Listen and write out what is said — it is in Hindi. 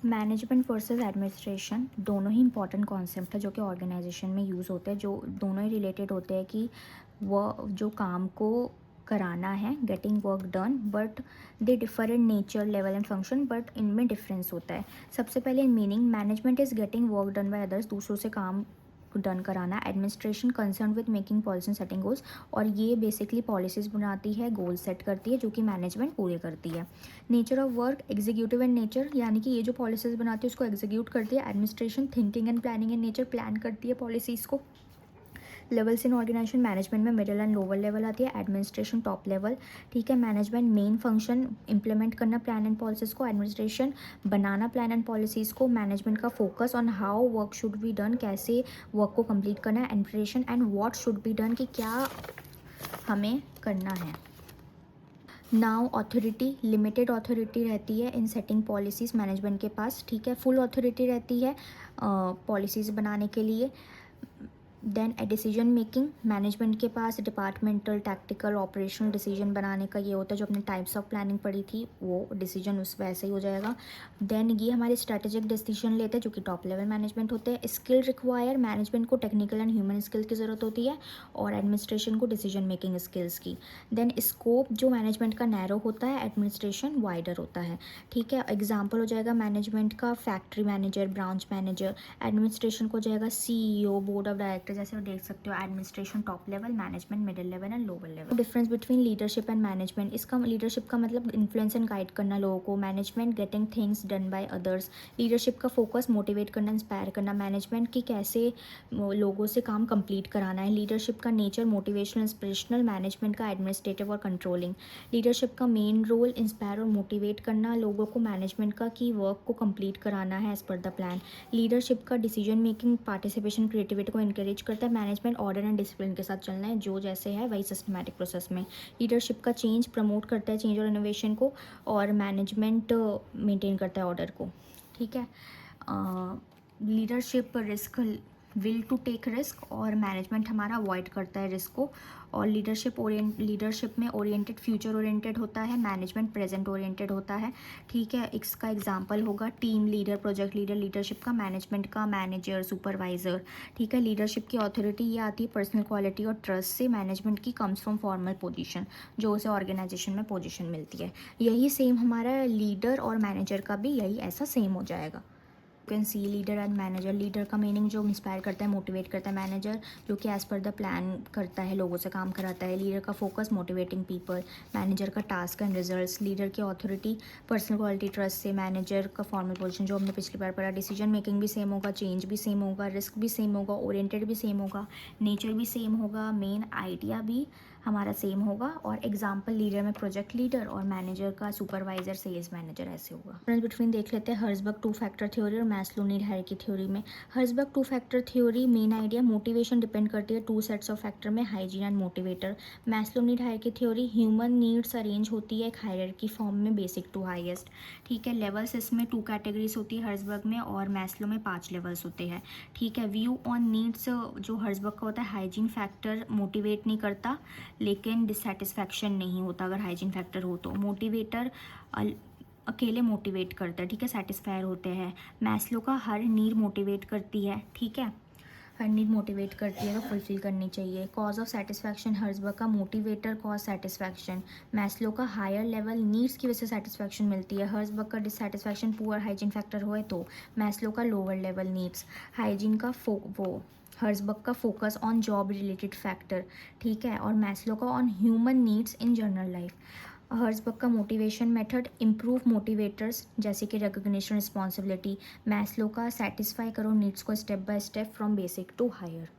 मैनेजमेंट वर्सेस एडमिनिस्ट्रेशन दोनों ही इंपॉर्टेंट कॉन्सेप्ट है जो कि ऑर्गेनाइजेशन में यूज़ होते हैं, जो दोनों ही रिलेटेड होते हैं कि वह जो काम को कराना है, getting work done, but they differ in nature, level and function, but इनमें डिफरेंस होता है। सबसे पहले meaning, management is getting work done by others, दूसरों से काम डन कराना। Administration concern with making policy setting goals, और ये बेसिकली पॉलिसीज़ बनाती है, गोल सेट करती है, जो कि मैनेजमेंट पूरे करती है। Nature of work, executive and nature, यानी कि ये जो पॉलिसीज़ बनाती है उसको एग्जीक्यूट करती है। Administration thinking and planning in nature, plan करती है पॉलिसीज़ को। लेवल्स इन ऑर्गेनाइजेशन, मैनेजमेंट में मिडिल एंड लोअर लेवल आती है, एडमिनिस्ट्रेशन टॉप लेवल। ठीक है, मैनेजमेंट मेन फंक्शन इंप्लीमेंट करना प्लान एंड पॉलिसीज़ को, administration banana plan and policies को, मैनेजमेंट का focus on how work should be done, कैसे वर्क को कंप्लीट करना है, administration and what should be done, कि क्या हमें करना है। नाउ ऑथोरिटी, लिमिटेड ऑथोरिटी रहती है इन सेटिंग पॉलिसीज़ मैनेजमेंट के पास। ठीक है, फुल ऑथोरिटी रहती है पॉलिसीज़ बनाने के लिए। Then a decision making, management के पास डिपार्टमेंटल, टैक्टिकल, ऑपरेशनल डिसीजन बनाने का ये होता है, जो अपने टाइप्स ऑफ प्लानिंग पढ़ी थी वो डिसीजन उस वैसे ही हो जाएगा। देन ये हमारे स्ट्रेटेजिक डिसीजन लेते हैं जो कि टॉप लेवल मैनेजमेंट होते हैं। स्किल रिक्वायर, मैनेजमेंट को टेक्निकल एंड ह्यूमन स्किल्स की ज़रूरत होती है, और एडमिनिस्ट्रेशन को डिसीजन मेकिंग स्किल्स की। देन स्कोप, जो मैनेजमेंट का नैरो होता है, एडमिनिस्ट्रेशन वाइडर होता है। ठीक है, एग्जाम्पल हो जाएगा मैनेजमेंट का factory manager, branch manager. Administration को जाएगा CEO, बोर्ड ऑफ डायरेक्टर, जैसे आप देख सकते हो। Administration top level, management middle level and lower level. Difference between leadership and management, इसका लीडरशिप का मतलब इन्फ्लुएंस एंड गाइड करना लोगों को, management getting things done by others. Leadership का फोकस मोटिवेट करना, इंस्पायर करना, मैनेजमेंट की कैसे लोगों से काम कंप्लीट कराना है। लीडरशिप का नेचर मोटिवेशनल इंस्पिरेशनल, मैनेजमेंट का एडमिनिस्ट्रेटिव और कंट्रोलिंग। लीडरशिप का मेन रोल इंस्पायर और मोटिवेट करना लोगों को, मैनेजमेंट का की वर्क को कंप्लीट कराना है as per the plan. Leadership का डिसीजन मेकिंग, पार्टिसिपेशन, क्रिएटिविटी को इंकरेज करता है। मैनेजमेंट ऑर्डर एंड डिसिप्लिन के साथ चलना है, जो जैसे है वही सिस्टमैटिक प्रोसेस में। लीडरशिप का चेंज प्रमोट करता है, चेंज और इनोवेशन को, और मैनेजमेंट मेंटेन करता है ऑर्डर को। ठीक है, leadership risk, will to take risk, और मैनेजमेंट हमारा अवॉइड करता है रिस्क को। और लीडरशिप में ओरिएंटेड, फ्यूचर ओरिएंटेड होता है, मैनेजमेंट प्रेजेंट ओरिएंटेड होता है। ठीक है, इसका एग्जांपल होगा team leader, project leader, leadership का, मैनेजमेंट का मैनेजर, सुपरवाइजर। ठीक है, लीडरशिप की अथॉरिटी ये आती है पर्सनल क्वालिटी और ट्रस्ट से। मैनेजमेंट की कम्स फ्रॉम फॉर्मल पोजीशन, जो उसे ऑर्गेनाइजेशन में पोजीशन मिलती है। यही सेम हमारा लीडर और मैनेजर का भी यही ऐसा सेम हो जाएगा। Can see leader and manager, leader का मीनिंग जो इंस्पायर करता है, मोटिवेट करता है। मैनेजर जो कि एज पर द प्लान करता है, लोगों से काम कराता है। लीडर का फोकस मोटिवेटिंग पीपल, मैनेजर का टास्क एंड रिजल्ट्स। लीडर की अथॉरिटी पर्सनल क्वालिटी, ट्रस्ट से। मैनेजर का फॉर्मल पोजीशन, जो हमने पिछली बार पढ़ा। डिसीजन मेकिंग भी सेम होगा, चेंज भी सेम होगा, रिस्क भी सेम होगा, ओरिएंटेड भी सेम होगा, नेचर भी सेम होगा, मेन आइडिया भी हमारा सेम होगा। और एग्जाम्पल, लीडर में प्रोजेक्ट लीडर, और मैनेजर का सुपरवाइजर, सेल्स मैनेजर, ऐसे होगा। डिफरेंस बिटवीन देख लेते हैं हर्जबर्ग टू फैक्टर थ्योरी और मैस्लो नीड हायरार्की थ्योरी में। Herzberg two factor theory main idea, motivation depend करती है टू सेट्स ऑफ फैक्टर में, hygiene and motivator. Maslow need hierarchy theory, human needs arrange होती है एक हायरार्की फॉर्म में, बेसिक टू हाईएस्ट। ठीक है, लेवल्स इसमें 2 कैटेगरीज होती है हर्जबर्ग में, और मैस्लो में 5 लेवल्स होते हैं। ठीक है, व्यू ऑन नीड्स, जो हर्जबर्ग का होता है, हाइजीन फैक्टर मोटिवेट नहीं करता, लेकिन डिससेटिस्फैक्शन नहीं होता अगर हाइजीन फैक्टर हो तो। मोटिवेटर अकेले मोटिवेट करता है। ठीक है, सेटिस्फायर होते हैं। मैस्लो का हर नीड मोटिवेट करती है। ठीक है, हर नीड मोटिवेट करती है तो फुलफिल करनी चाहिए। कॉज ऑफ सेटिस्फैक्शन, हर्जबर्ग का मोटिवेटर कॉज सेटिस्फैक्शन। मैस्लो का हायर लेवल नीड्स की वजह से सेटिस्फैक्शन मिलती है। हर्जबर्ग का डिससेटिस्फैक्शन पुअर हाइजीन फैक्टर होए तो। मैस्लो का लोअर लेवल नीड्स। हाइजीन का हर्जबर्ग का focus on job related factor. ठीक है, और मैस्लो का on human needs in general life. Herzberg का मोटिवेशन मेथड, इम्प्रूव मोटिवेटर्स, जैसे कि रिकग्निशन, रिस्पॉन्सिबिलिटी। मैस्लो का सेटिस्फाई करो नीड्स को step by step from basic to higher.